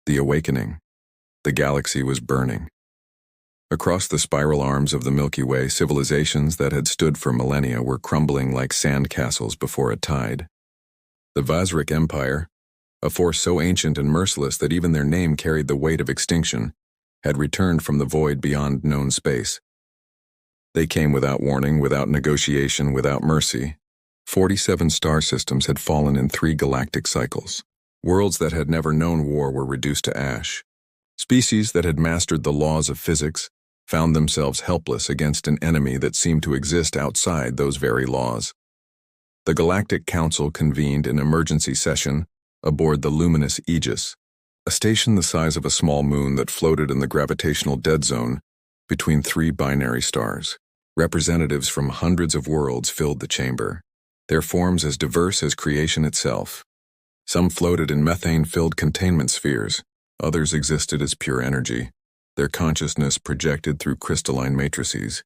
The awakening. The galaxy was burning. Across the spiral arms of the Milky Way, civilizations that had stood for millennia were crumbling like sand castles before a tide. The Vazrik Empire, a force so ancient and merciless that even their name carried the weight of extinction, had returned from the void beyond known space. They came without warning, without negotiation, without mercy. 47 star systems had fallen in 3 galactic cycles. Worlds that had never known war were reduced to ash. Species that had mastered the laws of physics found themselves helpless against an enemy that seemed to exist outside those very laws. The Galactic Council convened an emergency session aboard the luminous Aegis, a station the size of a small moon that floated in the gravitational dead zone between 3 binary stars. Representatives from hundreds of worlds filled the chamber, their forms as diverse as creation itself. Some floated in methane-filled containment spheres, others existed as pure energy, their consciousness projected through crystalline matrices.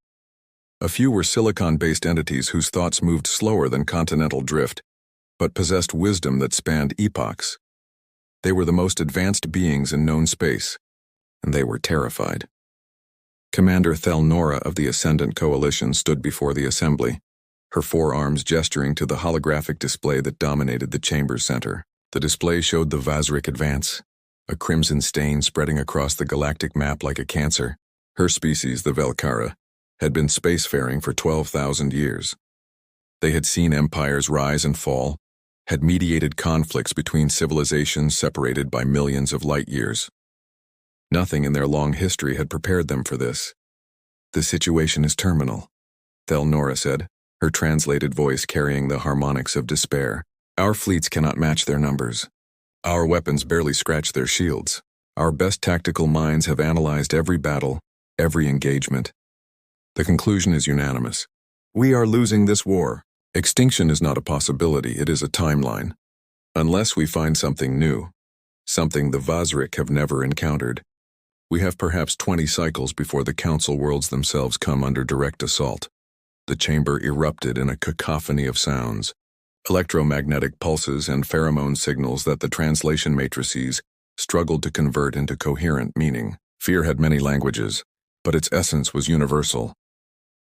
A few were silicon-based entities whose thoughts moved slower than continental drift, but possessed wisdom that spanned epochs. They were the most advanced beings in known space, and they were terrified. Commander Thelnora of the Ascendant Coalition stood before the assembly, her forearms gesturing to the holographic display that dominated the chamber's center. The display showed the Vazrik advance, a crimson stain spreading across the galactic map like a cancer. Her species, the Velkara, had been spacefaring for 12,000 years. They had seen empires rise and fall, had mediated conflicts between civilizations separated by millions of light years. Nothing in their long history had prepared them for this. "The situation is terminal," Thelnora said, her translated voice carrying the harmonics of despair. "Our fleets cannot match their numbers. Our weapons barely scratch their shields. Our best tactical minds have analyzed every battle, every engagement. The conclusion is unanimous. We are losing this war. Extinction is not a possibility, it is a timeline. Unless we find something new, something the Vazrik have never encountered. We have perhaps 20 cycles before the Council worlds themselves come under direct assault." The chamber erupted in a cacophony of sounds, electromagnetic pulses and pheromone signals that the translation matrices struggled to convert into coherent meaning. Fear had many languages, but its essence was universal.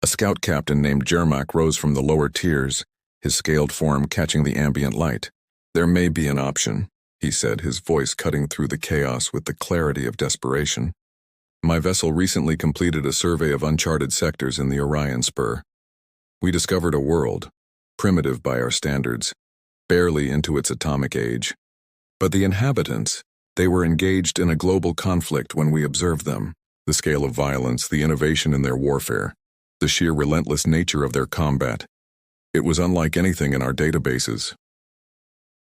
A scout captain named Jermak rose from the lower tiers, his scaled form catching the ambient light. "There may be an option," he said, his voice cutting through the chaos with the clarity of desperation. "My vessel recently completed a survey of uncharted sectors in the Orion Spur. We discovered a world, primitive by our standards, barely into its atomic age. But the inhabitants, they were engaged in a global conflict when we observed them. The scale of violence, the innovation in their warfare, the sheer relentless nature of their combat. It was unlike anything in our databases."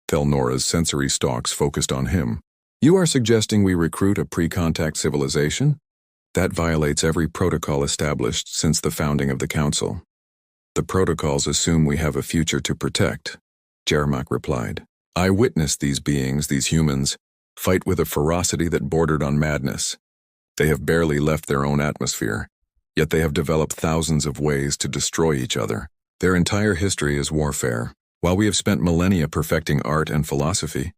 Thelnora's sensory stalks focused on him. "You are suggesting we recruit a pre-contact civilization? That violates every protocol established since the founding of the Council." "The protocols assume we have a future to protect," Jermak replied. "I witnessed these beings, these humans, fight with a ferocity that bordered on madness. They have barely left their own atmosphere, yet they have developed thousands of ways to destroy each other. Their entire history is warfare. While we have spent millennia perfecting art and philosophy,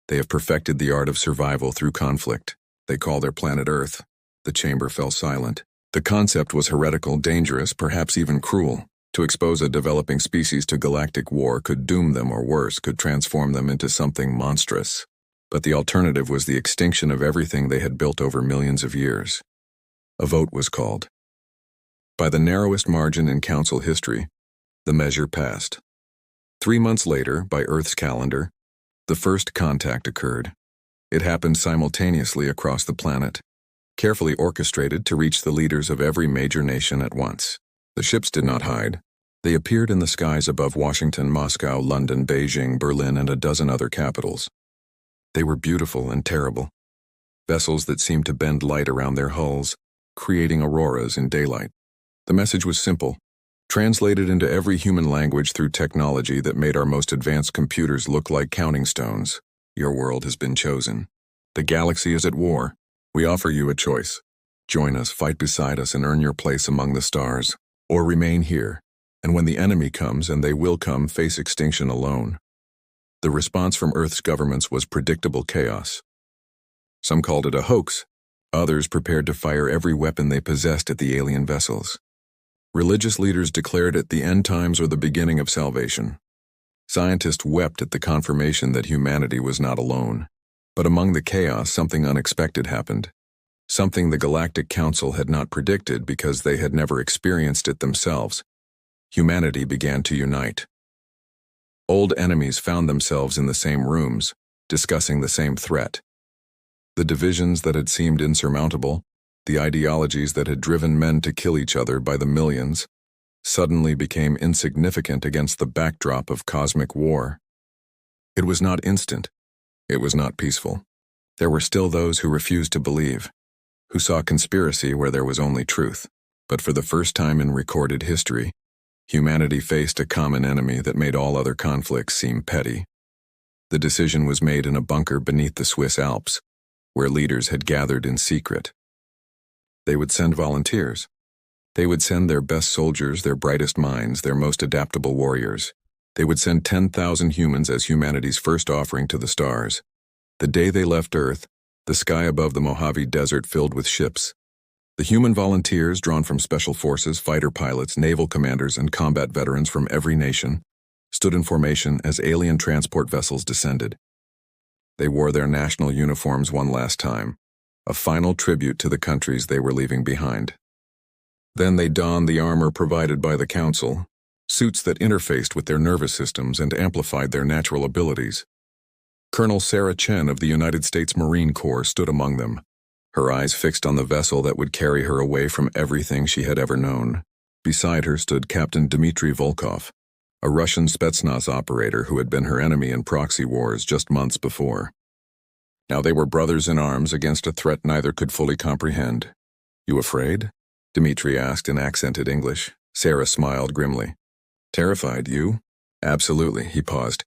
they have perfected the art of survival through conflict. They call their planet Earth." The chamber fell silent. The concept was heretical, dangerous, perhaps even cruel. To expose a developing species to galactic war could doom them, or worse, could transform them into something monstrous. But the alternative was the extinction of everything they had built over millions of years. A vote was called. By the narrowest margin in Council history, the measure passed. 3 months later, by Earth's calendar, the first contact occurred. It happened simultaneously across the planet, carefully orchestrated to reach the leaders of every major nation at once. The ships did not hide. They appeared in the skies above Washington, Moscow, London, Beijing, Berlin, and a dozen other capitals. They were beautiful and terrible. Vessels that seemed to bend light around their hulls, creating auroras in daylight. The message was simple, translated into every human language through technology that made our most advanced computers look like counting stones. Your world has been chosen. The galaxy is at war. We offer you a choice. Join us, fight beside us, and earn your place among the stars. Or remain here, and when the enemy comes, and they will come, face extinction alone. The response from Earth's governments was predictable chaos. Some called it a hoax. Others prepared to fire every weapon they possessed at the alien vessels. Religious leaders declared it the end times or the beginning of salvation. Scientists wept at the confirmation that humanity was not alone. But among the chaos, something unexpected happened. Something the Galactic Council had not predicted because they had never experienced it themselves. Humanity began to unite. Old enemies found themselves in the same rooms, discussing the same threat. The divisions that had seemed insurmountable, the ideologies that had driven men to kill each other by the millions, suddenly became insignificant against the backdrop of cosmic war. It was not instant. It was not peaceful. There were still those who refused to believe, who saw conspiracy where there was only truth. But for the first time in recorded history, humanity faced a common enemy that made all other conflicts seem petty. The decision was made in a bunker beneath the Swiss Alps, where leaders had gathered in secret. They would send volunteers. They would send their best soldiers, their brightest minds, their most adaptable warriors. They would send 10,000 humans as humanity's first offering to the stars. The day they left Earth, the sky above the Mojave Desert filled with ships. The human volunteers, drawn from special forces, fighter pilots, naval commanders, and combat veterans from every nation, stood in formation as alien transport vessels descended. They wore their national uniforms one last time, a final tribute to the countries they were leaving behind. Then they donned the armor provided by the Council, suits that interfaced with their nervous systems and amplified their natural abilities. Colonel Sarah Chen of the United States Marine Corps stood among them, her eyes fixed on the vessel that would carry her away from everything she had ever known. Beside her stood Captain Dmitry Volkov, a Russian Spetsnaz operator who had been her enemy in proxy wars just months before. Now they were brothers in arms against a threat neither could fully comprehend. "You afraid?" Dmitry asked in accented English. Sarah smiled grimly. "Terrified, you?" "Absolutely," he paused.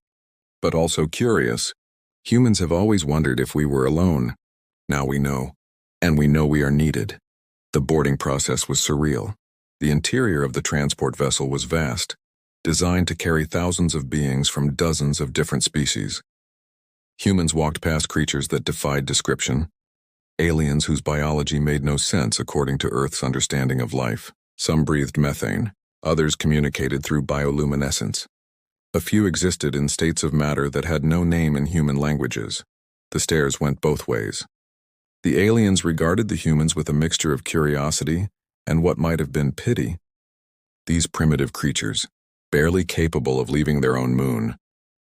"But also curious. Humans have always wondered if we were alone. Now we know. And we know we are needed." The boarding process was surreal. The interior of the transport vessel was vast, designed to carry thousands of beings from dozens of different species. Humans walked past creatures that defied description, aliens whose biology made no sense according to Earth's understanding of life. Some breathed methane, others communicated through bioluminescence. A few existed in states of matter that had no name in human languages. The stares went both ways. The aliens regarded the humans with a mixture of curiosity and what might have been pity. These primitive creatures, barely capable of leaving their own moon,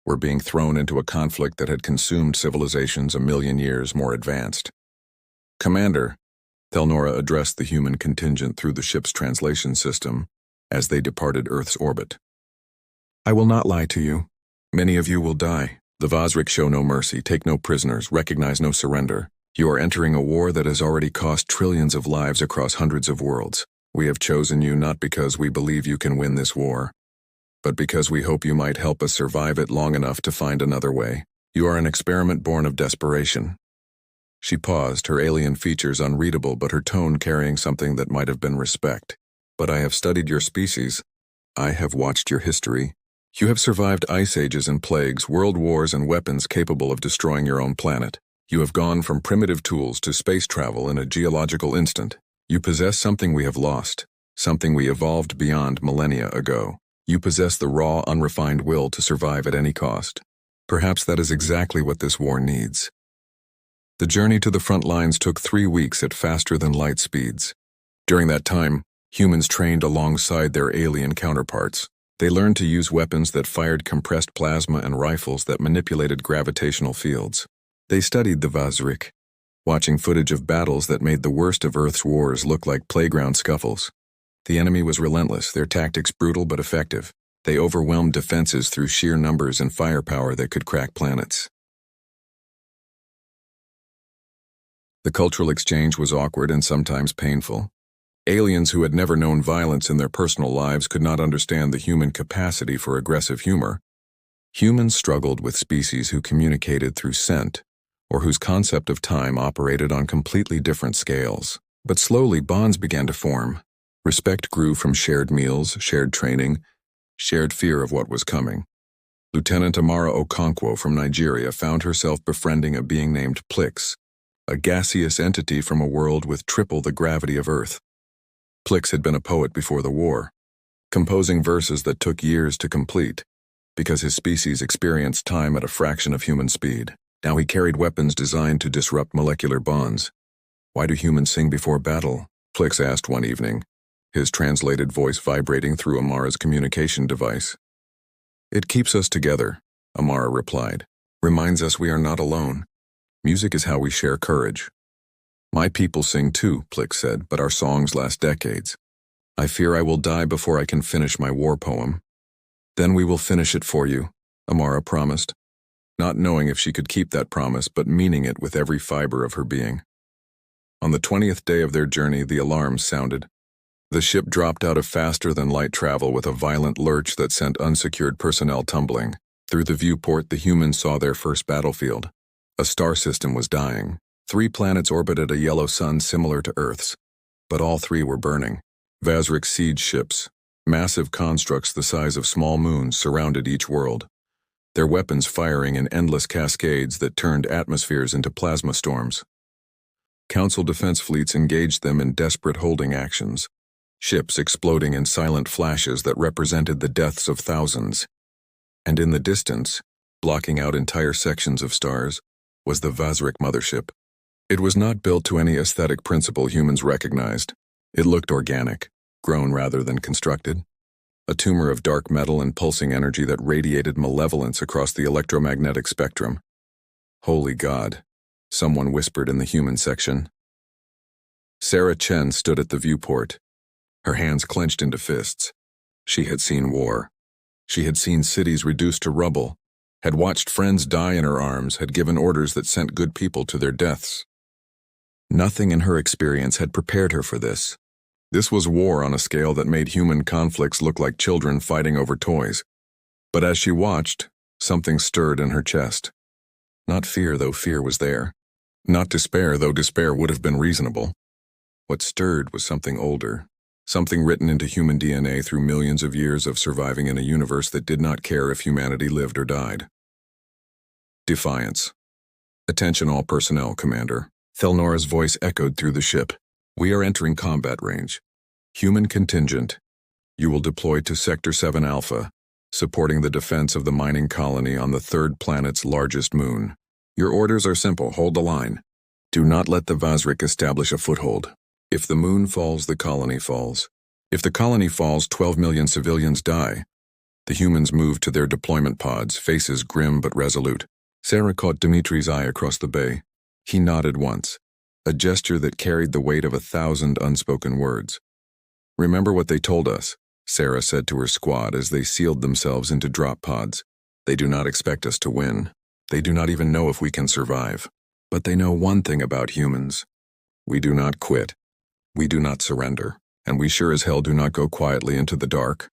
were being thrown into a conflict that had consumed civilizations a million years more advanced. "Commander," Thelnora addressed the human contingent through the ship's translation system as they departed Earth's orbit. "I will not lie to you. Many of you will die. The Vazrik show no mercy, take no prisoners, recognize no surrender. You are entering a war that has already cost trillions of lives across hundreds of worlds. We have chosen you not because we believe you can win this war, but because we hope you might help us survive it long enough to find another way. You are an experiment born of desperation." She paused, her alien features unreadable but her tone carrying something that might have been respect. "But I have studied your species. I have watched your history. You have survived ice ages and plagues, world wars and weapons capable of destroying your own planet. You have gone from primitive tools to space travel in a geological instant. You possess something we have lost, something we evolved beyond millennia ago. You possess the raw, unrefined will to survive at any cost. Perhaps that is exactly what this war needs." The journey to the front lines took 3 weeks at faster-than-light speeds. During that time, humans trained alongside their alien counterparts. They learned to use weapons that fired compressed plasma and rifles that manipulated gravitational fields. They studied the Vazrik, watching footage of battles that made the worst of Earth's wars look like playground scuffles. The enemy was relentless, their tactics brutal but effective. They overwhelmed defenses through sheer numbers and firepower that could crack planets. The cultural exchange was awkward and sometimes painful. Aliens who had never known violence in their personal lives could not understand the human capacity for aggressive humor. Humans struggled with species who communicated through scent, or whose concept of time operated on completely different scales. But slowly bonds began to form. Respect grew from shared meals, shared training, shared fear of what was coming. Lieutenant Amara Okonkwo from Nigeria found herself befriending a being named Plix, a gaseous entity from a world with triple the gravity of Earth. Plix had been a poet before the war, composing verses that took years to complete, because his species experienced time at a fraction of human speed. Now he carried weapons designed to disrupt molecular bonds. "Why do humans sing before battle?" Plix asked one evening, his translated voice vibrating through Amara's communication device. "It keeps us together," Amara replied. "Reminds us we are not alone. Music is how we share courage." "My people sing too," Plix said, "but our songs last decades. I fear I will die before I can finish my war poem." "Then we will finish it for you," Amara promised, not knowing if she could keep that promise but meaning it with every fiber of her being. On the 20th day of their journey, the alarms sounded. The ship dropped out of faster-than-light travel with a violent lurch that sent unsecured personnel tumbling. Through the viewport, the humans saw their first battlefield. A star system was dying. 3 planets orbited a yellow sun similar to Earth's, but all 3 were burning. Vazrik siege ships, massive constructs the size of small moons, surrounded each world, their weapons firing in endless cascades that turned atmospheres into plasma storms. Council defense fleets engaged them in desperate holding actions, ships exploding in silent flashes that represented the deaths of thousands. And in the distance, blocking out entire sections of stars, was the Vazrik mothership. It was not built to any aesthetic principle humans recognized. It looked organic, grown rather than constructed. A tumor of dark metal and pulsing energy that radiated malevolence across the electromagnetic spectrum. "Holy God," someone whispered in the human section. Sarah Chen stood at the viewport, her hands clenched into fists. She had seen war. She had seen cities reduced to rubble, had watched friends die in her arms, had given orders that sent good people to their deaths. Nothing in her experience had prepared her for this. This was war on a scale that made human conflicts look like children fighting over toys. But as she watched, something stirred in her chest. Not fear, though fear was there. Not despair, though despair would have been reasonable. What stirred was something older, something written into human DNA through millions of years of surviving in a universe that did not care if humanity lived or died. Defiance. "Attention all personnel, Commander." Thelnora's voice echoed through the ship. "We are entering combat range. Human contingent. You will deploy to Sector 7 Alpha, supporting the defense of the mining colony on the 3rd planet's largest moon. Your orders are simple. Hold the line. Do not let the Vazrik establish a foothold. If the moon falls, the colony falls. If the colony falls, 12 million civilians die." The humans moved to their deployment pods, faces grim but resolute. Sarah caught Dimitri's eye across the bay. He nodded once, a gesture that carried the weight of 1,000 unspoken words. "Remember what they told us," Sarah said to her squad as they sealed themselves into drop pods. "They do not expect us to win. They do not even know if we can survive. But they know one thing about humans. We do not quit. We do not surrender. And we sure as hell do not go quietly into the dark."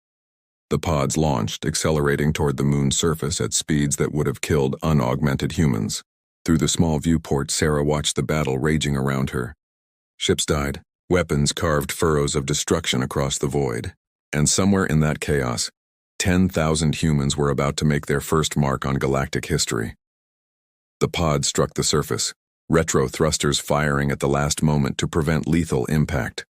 The pods launched, accelerating toward the moon's surface at speeds that would have killed unaugmented humans. Through the small viewport, Sarah watched the battle raging around her. Ships died, weapons carved furrows of destruction across the void. And somewhere in that chaos, 10,000 humans were about to make their first mark on galactic history. The pod struck the surface, retro thrusters firing at the last moment to prevent lethal impact.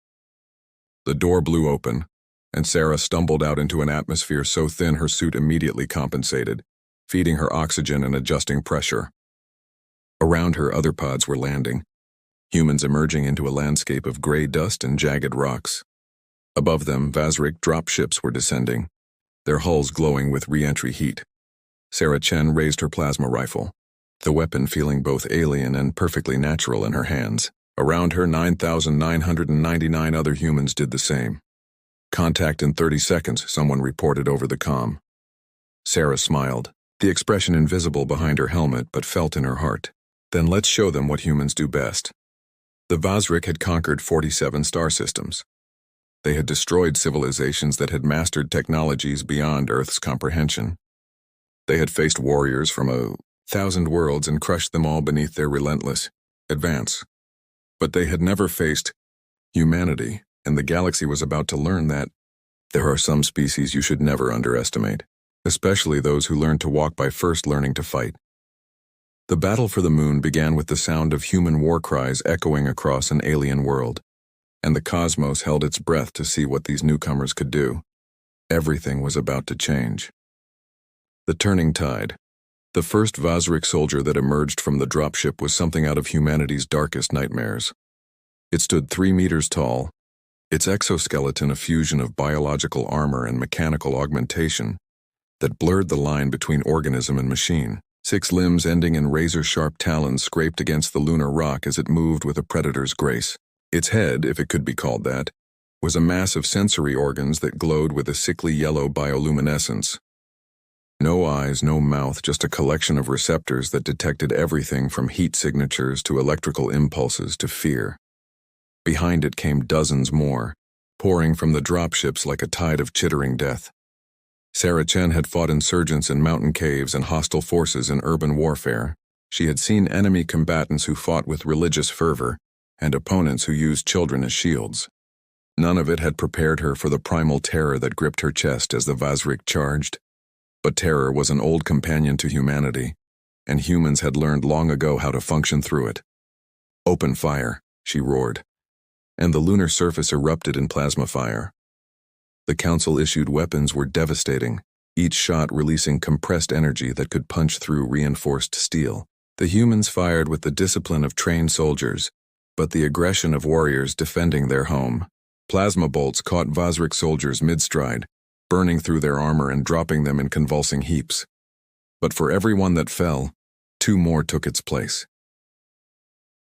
The door blew open, and Sarah stumbled out into an atmosphere so thin her suit immediately compensated, feeding her oxygen and adjusting pressure. Around her, other pods were landing, humans emerging into a landscape of gray dust and jagged rocks. Above them, Vazrik dropships were descending, their hulls glowing with re-entry heat. Sarah Chen raised her plasma rifle, the weapon feeling both alien and perfectly natural in her hands. Around her, 9,999 other humans did the same. "Contact in 30 seconds, someone reported over the comm. Sarah smiled, the expression invisible behind her helmet but felt in her heart. Then let's show them what humans do best. The Vazrik had conquered 47 star systems. They had destroyed civilizations that had mastered technologies beyond Earth's comprehension. They had faced warriors from 1,000 worlds and crushed them all beneath their relentless advance. But they had never faced humanity, and the galaxy was about to learn that there are some species you should never underestimate, especially those who learn to walk by first learning to fight. The battle for the moon began with the sound of human war cries echoing across an alien world, and the cosmos held its breath to see what these newcomers could do. Everything was about to change. The turning tide. The first Vazrik soldier that emerged from the dropship was something out of humanity's darkest nightmares. It stood 3 meters tall, its exoskeleton a fusion of biological armor and mechanical augmentation that blurred the line between organism and machine. 6 limbs ending in razor-sharp talons scraped against the lunar rock as it moved with a predator's grace. Its head, if it could be called that, was a mass of sensory organs that glowed with a sickly yellow bioluminescence. No eyes, no mouth, just a collection of receptors that detected everything from heat signatures to electrical impulses to fear. Behind it came dozens more, pouring from the dropships like a tide of chittering death. Sarah Chen had fought insurgents in mountain caves and hostile forces in urban warfare. She had seen enemy combatants who fought with religious fervor and opponents who used children as shields. None of it had prepared her for the primal terror that gripped her chest as the Vazrik charged. But terror was an old companion to humanity, and humans had learned long ago how to function through it. "Open fire," she roared, and the lunar surface erupted in plasma fire. The Council-issued weapons were devastating, each shot releasing compressed energy that could punch through reinforced steel. The humans fired with the discipline of trained soldiers, but the aggression of warriors defending their home. Plasma bolts caught Vazrik soldiers mid-stride, burning through their armor and dropping them in convulsing heaps. But for every one that fell, 2 more took its place.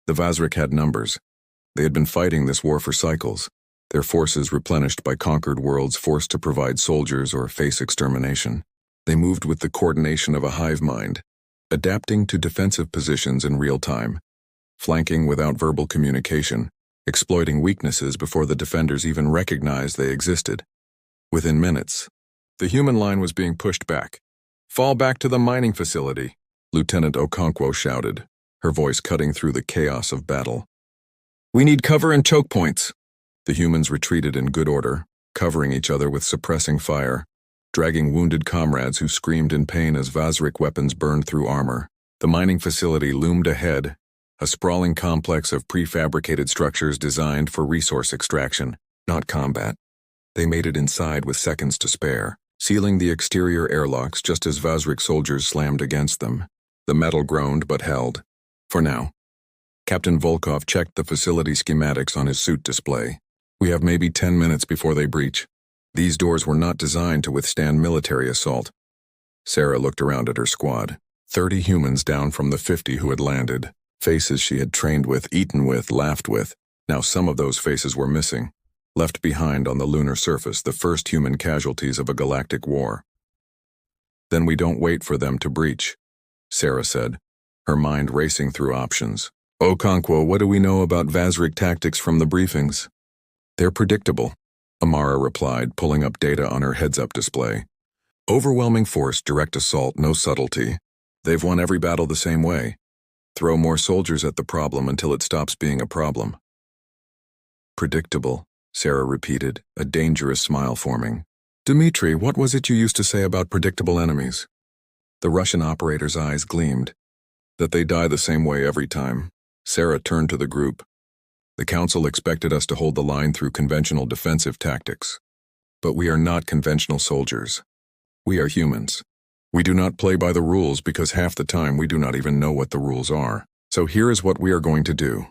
The Vazrik had numbers. They had been fighting this war for cycles, their forces replenished by conquered worlds forced to provide soldiers or face extermination. They moved with the coordination of a hive mind, adapting to defensive positions in real time, flanking without verbal communication, exploiting weaknesses before the defenders even recognized they existed. Within minutes, the human line was being pushed back. "Fall back to the mining facility," Lieutenant Okonkwo shouted, her voice cutting through the chaos of battle. "We need cover and choke points." The humans retreated in good order, covering each other with suppressing fire, dragging wounded comrades who screamed in pain as Vazrik weapons burned through armor. The mining facility loomed ahead, a sprawling complex of prefabricated structures designed for resource extraction, not combat. They made it inside with seconds to spare, sealing the exterior airlocks just as Vazrik soldiers slammed against them. The metal groaned but held. For now. Captain Volkov checked the facility schematics on his suit display. "We have maybe 10 minutes before they breach. These doors were not designed to withstand military assault." Sarah looked around at her squad. 30 humans down from the 50 who had landed. Faces she had trained with, eaten with, laughed with. Now some of those faces were missing. Left behind on the lunar surface, the first human casualties of a galactic war. "Then we don't wait for them to breach," Sarah said, her mind racing through options. "Okonkwo, what do we know about Vazrik tactics from the briefings?" "They're predictable," Amara replied, pulling up data on her heads-up display. "Overwhelming force, direct assault, no subtlety. They've won every battle the same way. Throw more soldiers at the problem until it stops being a problem." "Predictable," Sarah repeated, a dangerous smile forming. "Dmitri, what was it you used to say about predictable enemies?" The Russian operator's eyes gleamed. "That they die the same way every time." Sarah turned to the group. "The Council expected us to hold the line through conventional defensive tactics. But we are not conventional soldiers. We are humans. We do not play by the rules because half the time we do not even know what the rules are. So here is what we are going to do."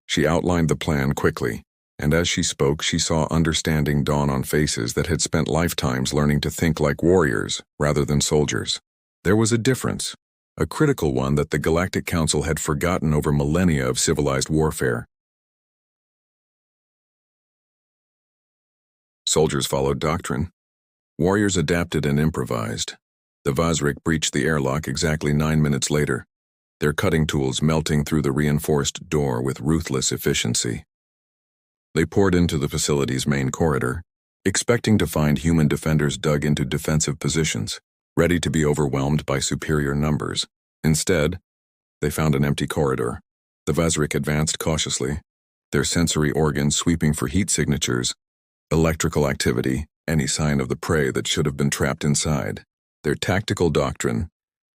She outlined the plan quickly, and as she spoke she saw understanding dawn on faces that had spent lifetimes learning to think like warriors rather than soldiers. There was a difference, a critical one that the Galactic Council had forgotten over millennia of civilized warfare. Soldiers followed doctrine. Warriors adapted and improvised. The Vazrik breached the airlock exactly 9 minutes later, their cutting tools melting through the reinforced door with ruthless efficiency. They poured into the facility's main corridor, expecting to find human defenders dug into defensive positions, ready to be overwhelmed by superior numbers. Instead, they found an empty corridor. The Vazrik advanced cautiously, their sensory organs sweeping for heat signatures, electrical activity, any sign of the prey that should have been trapped inside. Their tactical doctrine,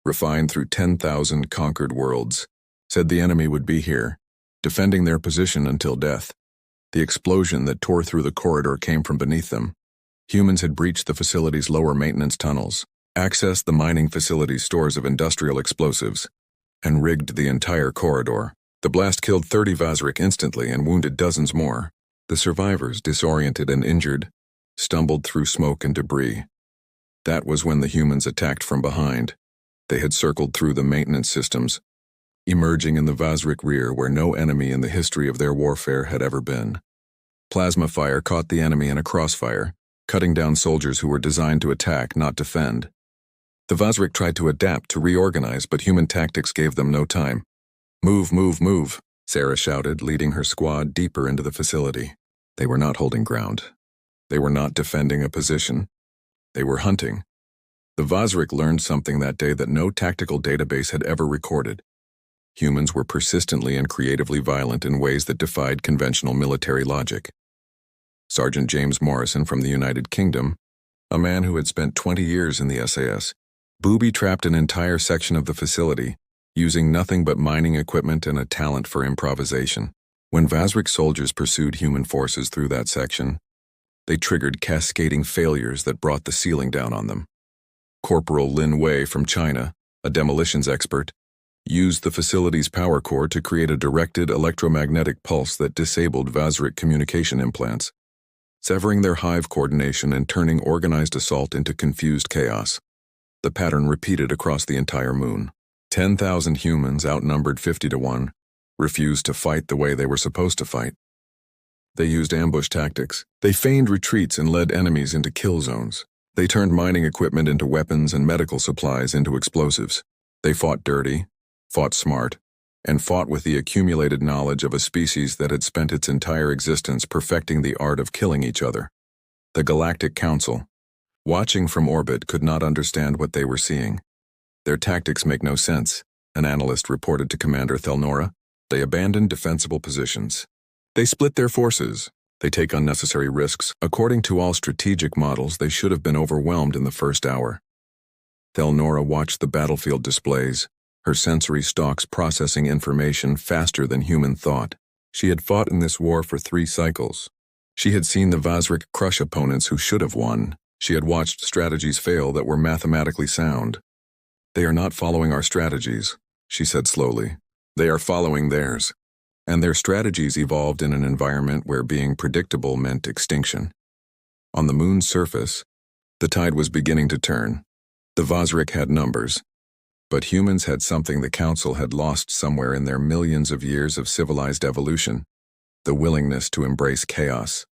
refined through 10,000 conquered worlds, said the enemy would be here, defending their position until death. The explosion that tore through the corridor came from beneath them. Humans had breached the facility's lower maintenance tunnels, accessed the mining facility's stores of industrial explosives, and rigged the entire corridor. The blast killed 30 Vazrik instantly and wounded dozens more. The survivors, disoriented and injured, stumbled through smoke and debris. That was when the humans attacked from behind. They had circled through the maintenance systems, emerging in the Vazrik rear where no enemy in the history of their warfare had ever been. Plasma fire caught the enemy in a crossfire, cutting down soldiers who were designed to attack, not defend. The Vazrik tried to adapt, to reorganize, but human tactics gave them no time. "Move, move, move," Sarah shouted, leading her squad deeper into the facility. They were not holding ground. They were not defending a position. They were hunting. The Vazrik learned something that day that no tactical database had ever recorded. Humans were persistently and creatively violent in ways that defied conventional military logic. Sergeant James Morrison from the United Kingdom, a man who had spent 20 years in the SAS, booby-trapped an entire section of the facility, using nothing but mining equipment and a talent for improvisation. When Vazrik soldiers pursued human forces through that section, they triggered cascading failures that brought the ceiling down on them. Corporal Lin Wei from China, a demolitions expert, used the facility's power core to create a directed electromagnetic pulse that disabled Vazrik communication implants, severing their hive coordination and turning organized assault into confused chaos. The pattern repeated across the entire moon. 10,000 humans, outnumbered 50 to 1, refused to fight the way they were supposed to fight. They used ambush tactics. They feigned retreats and led enemies into kill zones. They turned mining equipment into weapons and medical supplies into explosives. They fought dirty, fought smart, and fought with the accumulated knowledge of a species that had spent its entire existence perfecting the art of killing each other. The Galactic Council, watching from orbit, could not understand what they were seeing. "Their tactics make no sense," an analyst reported to Commander Thelnora. "They abandon defensible positions. They split their forces. They take unnecessary risks. According to all strategic models, they should have been overwhelmed in the first hour." Thelnora watched the battlefield displays, her sensory stalks processing information faster than human thought. She had fought in this war for 3 cycles. She had seen the Vazrik crush opponents who should have won. She had watched strategies fail that were mathematically sound. "They are not following our strategies," she said slowly. "They are following theirs." And their strategies evolved in an environment where being predictable meant extinction. On the moon's surface, the tide was beginning to turn. The Vazrik had numbers, but humans had something the Council had lost somewhere in their millions of years of civilized evolution: the willingness to embrace chaos.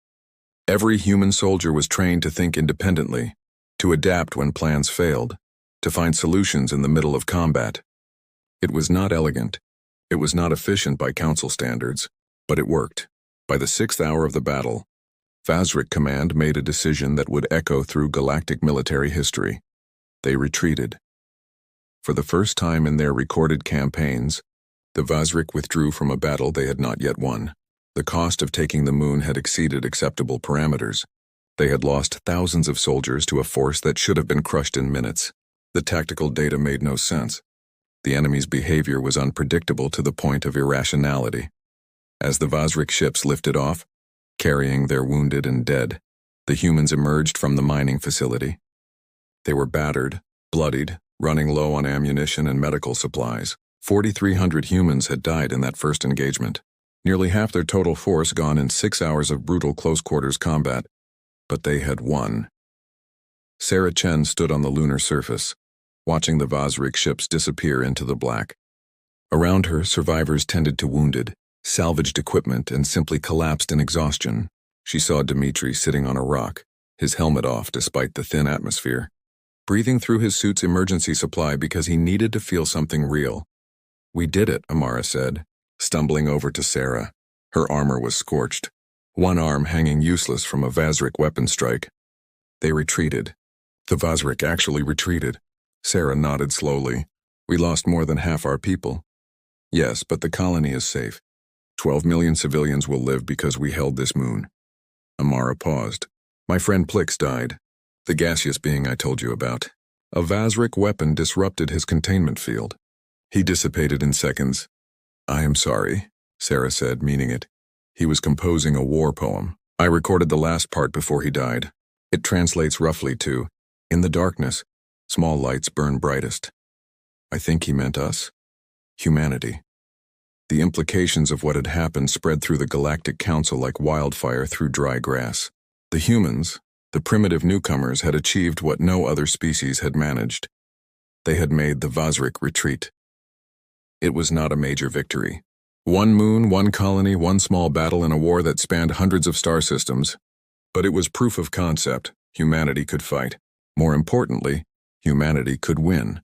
Every human soldier was trained to think independently, to adapt when plans failed, to find solutions in the middle of combat. It was not elegant. It was not efficient by Council standards, but it worked. By the 6th hour of the battle, Vazrik Command made a decision that would echo through galactic military history. They retreated. For the first time in their recorded campaigns, the Vazrik withdrew from a battle they had not yet won. The cost of taking the moon had exceeded acceptable parameters. They had lost thousands of soldiers to a force that should have been crushed in minutes. The tactical data made no sense. The enemy's behavior was unpredictable to the point of irrationality. As the Vazrik ships lifted off, carrying their wounded and dead, the humans emerged from the mining facility. They were battered, bloodied, running low on ammunition and medical supplies. 4,300 humans had died in that first engagement. Nearly half their total force gone in 6 hours of brutal close-quarters combat. But they had won. Sarah Chen stood on the lunar surface, watching the Vazrik ships disappear into the black. Around her, survivors tended to wounded, salvaged equipment, and simply collapsed in exhaustion. She saw Dmitri sitting on a rock, his helmet off despite the thin atmosphere, breathing through his suit's emergency supply because he needed to feel something real. "We did it," Amara said, stumbling over to Sarah. Her armor was scorched, one arm hanging useless from a Vazrik weapon strike. They retreated. The Vazrik actually retreated. Sarah nodded slowly. "We lost more than half our people." "Yes, but the colony is safe. 12 million civilians will live because we held this moon." Amara paused. "My friend Plix died. The gaseous being I told you about. A Vazrik weapon disrupted his containment field. He dissipated in seconds. "I am sorry," Sarah said, meaning it. He was composing a war poem. "I recorded the last part before he died. It translates roughly to, 'In the darkness, small lights burn brightest.' I think he meant us. Humanity." The implications of what had happened spread through the Galactic Council like wildfire through dry grass. The humans, the primitive newcomers, had achieved what no other species had managed. They had made the Vazrik retreat. It was not a major victory. One moon, one colony, one small battle in a war that spanned hundreds of star systems. But it was proof of concept. Humanity could fight. More importantly, humanity could win.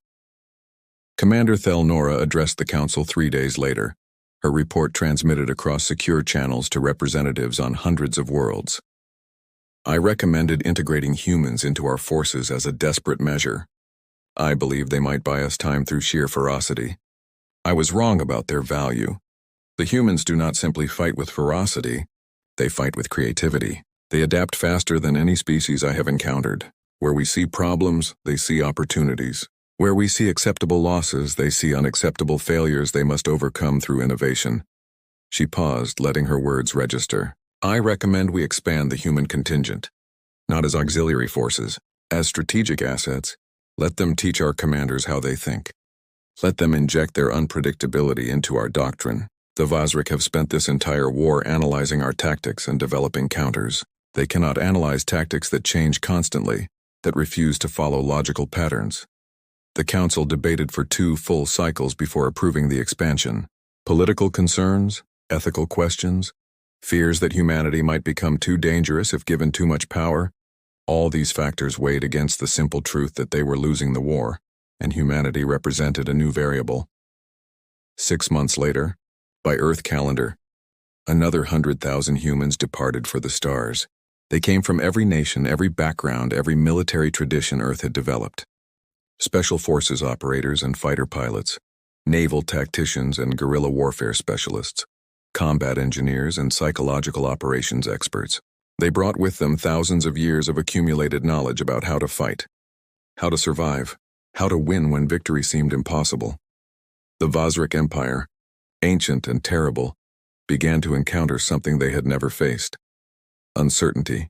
Commander Thelnora addressed the Council 3 days later. Her report transmitted across secure channels to representatives on hundreds of worlds. "I recommended integrating humans into our forces as a desperate measure. I believed they might buy us time through sheer ferocity. I was wrong about their value. The humans do not simply fight with ferocity, they fight with creativity. They adapt faster than any species I have encountered. Where we see problems, they see opportunities. Where we see acceptable losses, they see unacceptable failures they must overcome through innovation." She paused, letting her words register. "I recommend we expand the human contingent. Not as auxiliary forces, as strategic assets. Let them teach our commanders how they think. Let them inject their unpredictability into our doctrine. The Vazrik have spent this entire war analyzing our tactics and developing counters. They cannot analyze tactics that change constantly, that refuse to follow logical patterns." The Council debated for 2 full cycles before approving the expansion. Political concerns, ethical questions, fears that humanity might become too dangerous if given too much power, all these factors weighed against the simple truth that they were losing the war, and humanity represented a new variable. 6 months later, by Earth calendar, another 100,000 humans departed for the stars. They came from every nation, every background, every military tradition Earth had developed. Special forces operators and fighter pilots, naval tacticians and guerrilla warfare specialists, combat engineers and psychological operations experts. They brought with them thousands of years of accumulated knowledge about how to fight, how to survive, how to win when victory seemed impossible. The Vazrik Empire, ancient and terrible, began to encounter something they had never faced. Uncertainty.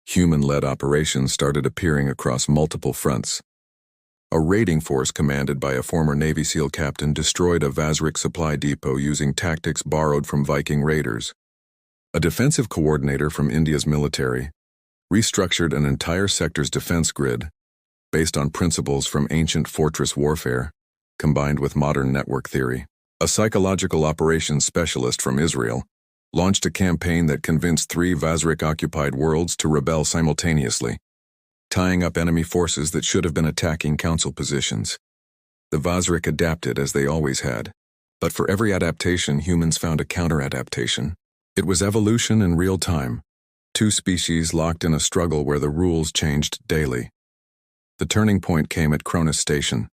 Human-led operations started appearing across multiple fronts. A raiding force commanded by a former Navy SEAL captain destroyed a Vazrik supply depot using tactics borrowed from Viking raiders. A defensive coordinator from India's military restructured an entire sector's defense grid based on principles from ancient fortress warfare, combined with modern network theory. A psychological operations specialist from Israel launched a campaign that convinced 3 Vazrik-occupied worlds to rebel simultaneously, tying up enemy forces that should have been attacking Council positions. The Vazrik adapted as they always had, but for every adaptation, humans found a counter-adaptation. It was evolution in real time, 2 species locked in a struggle where the rules changed daily. The turning point came at Cronus Station.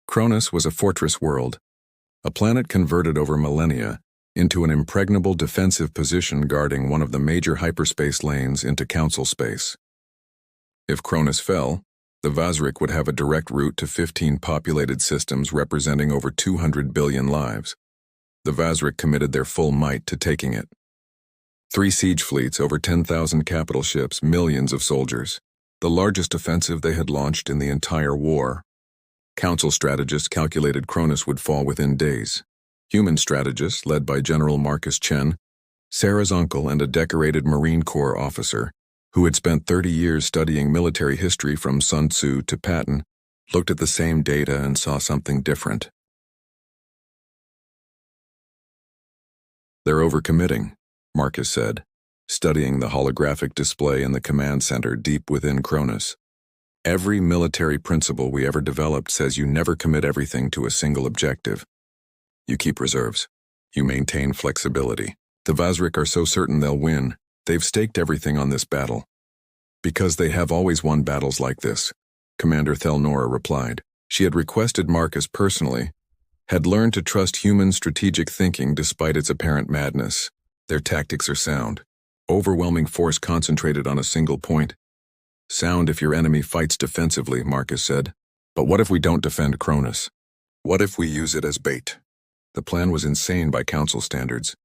Cronus was a fortress world, a planet converted over millennia into an impregnable defensive position guarding one of the major hyperspace lanes into Council space. If Cronus fell, the Vazrik would have a direct route to 15 populated systems representing over 200 billion lives. The Vazrik committed their full might to taking it. 3 siege fleets, over 10,000 capital ships, millions of soldiers. The largest offensive they had launched in the entire war. Council strategists calculated Cronus would fall within days. Human strategists, led by General Marcus Chen, Sarah's uncle and a decorated Marine Corps officer, who had spent 30 years studying military history from Sun Tzu to Patton, looked at the same data and saw something different. "They're overcommitting," Marcus said, studying the holographic display in the command center deep within Cronus. "Every military principle we ever developed says you never commit everything to a single objective. You keep reserves. You maintain flexibility. The Vazrik are so certain they'll win, they've staked everything on this battle. Because they have always won battles like this," Commander Thelnora replied. She had requested Marcus personally, had learned to trust human strategic thinking despite its apparent madness. Their tactics are sound. Overwhelming force concentrated on a single point. "Sound if your enemy fights defensively," Marcus said. But what if we don't defend Cronus? What if we use it as bait? The plan was insane by council standards.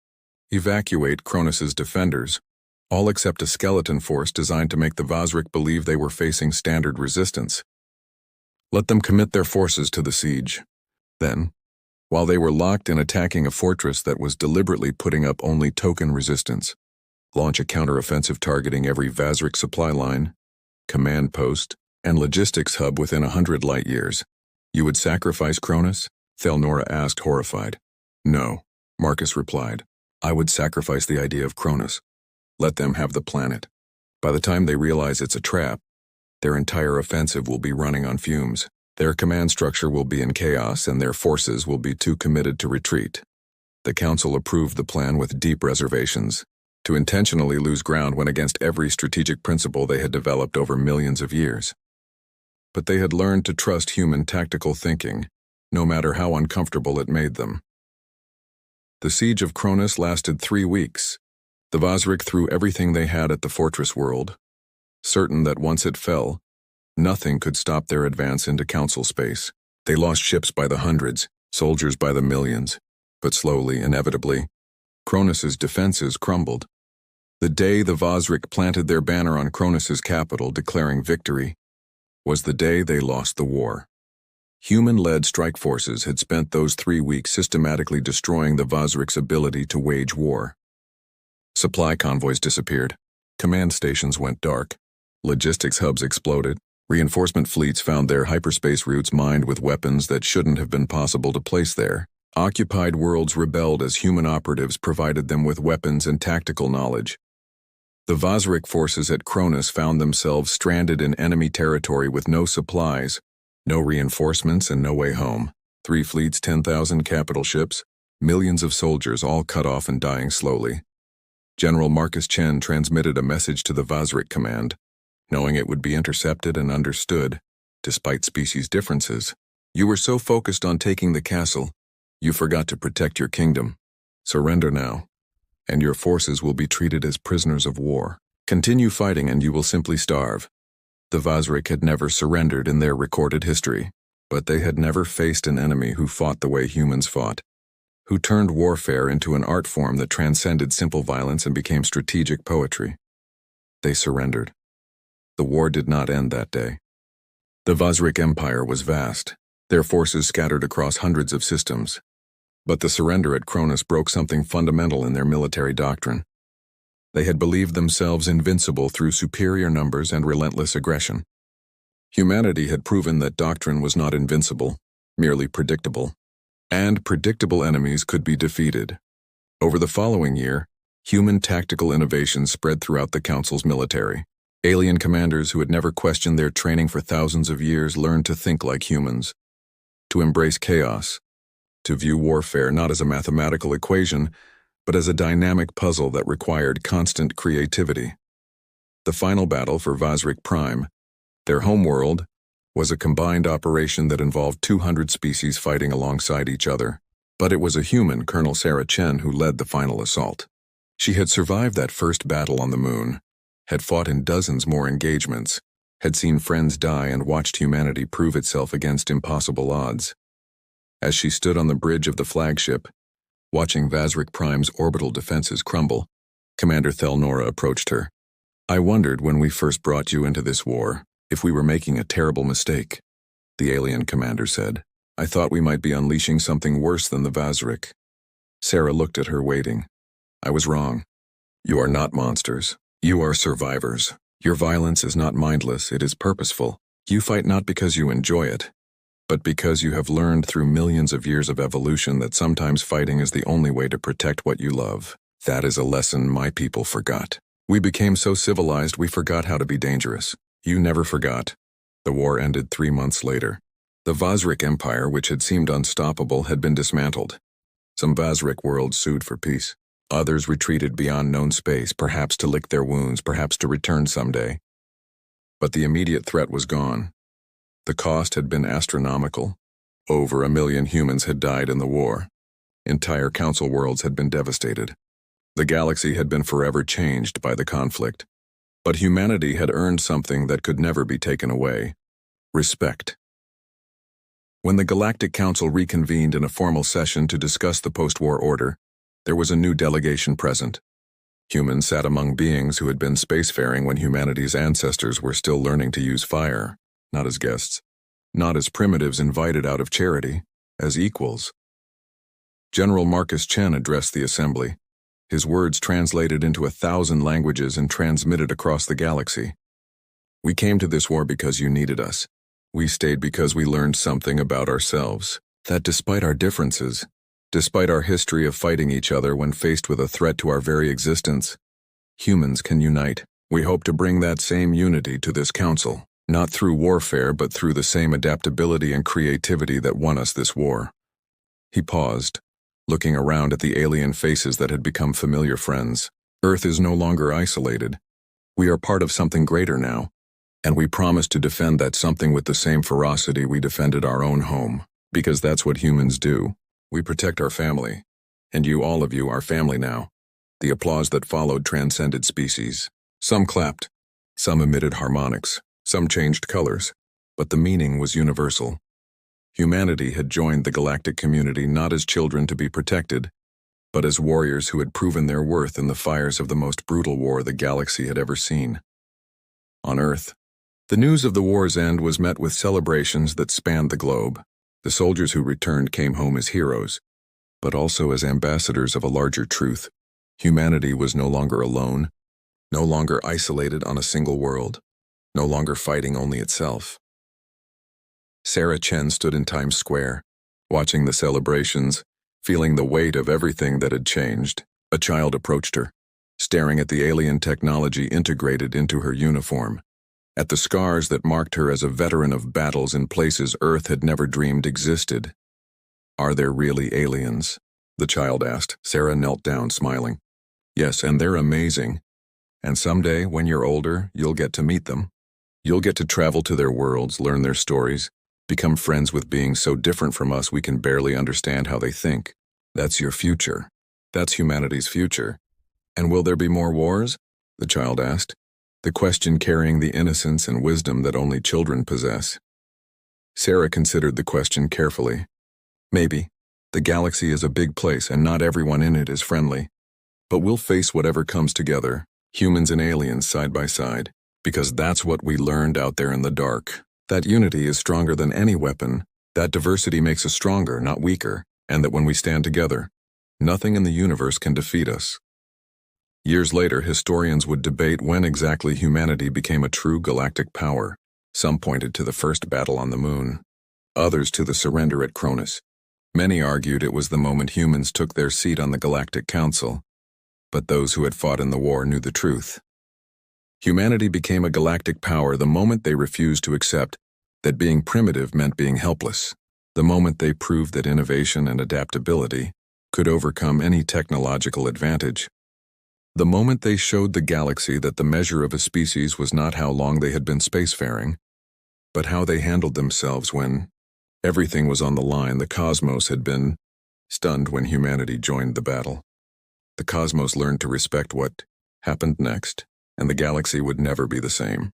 Evacuate Cronus's defenders, all except a skeleton force designed to make the Vazrik believe they were facing standard resistance. Let them commit their forces to the siege. Then, while they were locked in attacking a fortress that was deliberately putting up only token resistance, launch a counteroffensive targeting every Vazrik supply line, command post, and logistics hub within 100 light years. You would sacrifice Cronus? Thelnora asked, horrified. No, Marcus replied. I would sacrifice the idea of Cronus. Let them have the planet. By the time they realize it's a trap, their entire offensive will be running on fumes. Their command structure will be in chaos and their forces will be too committed to retreat. The council approved the plan with deep reservations. To intentionally lose ground went against every strategic principle they had developed over millions of years. But they had learned to trust human tactical thinking, no matter how uncomfortable it made them. The siege of Cronus lasted 3 weeks. The Vazrik threw everything they had at the fortress world, certain that once it fell, nothing could stop their advance into council space. They lost ships by the hundreds, soldiers by the millions, but slowly, inevitably, Cronus's defenses crumbled. The day the Vazrik planted their banner on Cronus's capital declaring victory was the day they lost the war. Human-led strike forces had spent those 3 weeks systematically destroying the Vazrik's ability to wage war. Supply convoys disappeared. Command stations went dark. Logistics hubs exploded. Reinforcement fleets found their hyperspace routes mined with weapons that shouldn't have been possible to place there. Occupied worlds rebelled as human operatives provided them with weapons and tactical knowledge. The Vazrik forces at Cronus found themselves stranded in enemy territory with no supplies, no reinforcements, and no way home. 3 fleets, 10,000 capital ships, millions of soldiers all cut off and dying slowly. General Marcus Chen transmitted a message to the Vazrik command, knowing it would be intercepted and understood, despite species differences. You were so focused on taking the castle, you forgot to protect your kingdom. Surrender now, and your forces will be treated as prisoners of war. Continue fighting and you will simply starve. The Vazrik had never surrendered in their recorded history, but they had never faced an enemy who fought the way humans fought, who turned warfare into an art form that transcended simple violence and became strategic poetry. They surrendered. The war did not end that day. The Vazrik Empire was vast, their forces scattered across hundreds of systems. But the surrender at Cronus broke something fundamental in their military doctrine. They had believed themselves invincible through superior numbers and relentless aggression. Humanity had proven that doctrine was not invincible, merely predictable. And predictable enemies could be defeated. Over the following year, human tactical innovations spread throughout the Council's military. Alien commanders who had never questioned their training for thousands of years learned to think like humans, to embrace chaos, to view warfare not as a mathematical equation, but as a dynamic puzzle that required constant creativity. The final battle for Vazrik Prime, their homeworld, was a combined operation that involved 200 species fighting alongside each other. But it was a human, Colonel Sarah Chen, who led the final assault. She had survived that first battle on the moon, had fought in dozens more engagements, had seen friends die and watched humanity prove itself against impossible odds. As she stood on the bridge of the flagship, watching Vazrik Prime's orbital defenses crumble, Commander Thelnora approached her. I wondered when we first brought you into this war, if we were making a terrible mistake, the alien commander said. I thought we might be unleashing something worse than the Vazrik. Sarah looked at her, waiting. I was wrong. You are not monsters. You are survivors. Your violence is not mindless, it is purposeful. You fight not because you enjoy it, but because you have learned through millions of years of evolution that sometimes fighting is the only way to protect what you love. That is a lesson my people forgot. We became so civilized we forgot how to be dangerous. You never forgot. The war ended 3 months later. The Vazrik Empire, which had seemed unstoppable, had been dismantled. Some Vazrik worlds sued for peace. Others retreated beyond known space, perhaps to lick their wounds, perhaps to return someday. But the immediate threat was gone. The cost had been astronomical. Over 1 million humans had died in the war. Entire council worlds had been devastated. The galaxy had been forever changed by the conflict. But humanity had earned something that could never be taken away: respect. When the Galactic Council reconvened in a formal session to discuss the post-war order, there was a new delegation present. Humans sat among beings who had been spacefaring when humanity's ancestors were still learning to use fire, not as guests, not as primitives invited out of charity, as equals. General Marcus Chen addressed the assembly, his words translated into 1,000 languages and transmitted across the galaxy. We came to this war because you needed us. We stayed because we learned something about ourselves, that despite our differences, despite our history of fighting each other when faced with a threat to our very existence, humans can unite. We hope to bring that same unity to this council, not through warfare but through the same adaptability and creativity that won us this war. He paused, looking around at the alien faces that had become familiar friends. Earth is no longer isolated. We are part of something greater now, and we promise to defend that something with the same ferocity we defended our own home, because that's what humans do. We protect our family, and you, all of you, are family now. The applause that followed transcended species. Some clapped, some emitted harmonics, some changed colors, but the meaning was universal. Humanity had joined the galactic community not as children to be protected, but as warriors who had proven their worth in the fires of the most brutal war the galaxy had ever seen. On Earth, the news of the war's end was met with celebrations that spanned the globe. The soldiers who returned came home as heroes, but also as ambassadors of a larger truth. Humanity was no longer alone, no longer isolated on a single world, no longer fighting only itself. Sarah Chen stood in Times Square, watching the celebrations, feeling the weight of everything that had changed. A child approached her, staring at the alien technology integrated into her uniform, at the scars that marked her as a veteran of battles in places Earth had never dreamed existed. "Are there really aliens?" the child asked. Sarah knelt down, smiling. "Yes, and they're amazing. And someday, when you're older, you'll get to meet them. You'll get to travel to their worlds, learn their stories, become friends with beings so different from us we can barely understand how they think. That's your future. That's humanity's future. And will there be more wars?" the child asked, the question carrying the innocence and wisdom that only children possess. Sarah considered the question carefully. "Maybe. The galaxy is a big place and not everyone in it is friendly. But we'll face whatever comes together, humans and aliens side by side, because that's what we learned out there in the dark. That unity is stronger than any weapon, that diversity makes us stronger, not weaker, and that when we stand together, nothing in the universe can defeat us." Years later, historians would debate when exactly humanity became a true galactic power. Some pointed to the first battle on the moon, others to the surrender at Cronus. Many argued it was the moment humans took their seat on the Galactic Council, but those who had fought in the war knew the truth. Humanity became a galactic power the moment they refused to accept that being primitive meant being helpless, the moment they proved that innovation and adaptability could overcome any technological advantage. The moment they showed the galaxy that the measure of a species was not how long they had been spacefaring, but how they handled themselves when everything was on the line. The cosmos had been stunned when humanity joined the battle. The cosmos learned to respect what happened next, and the galaxy would never be the same.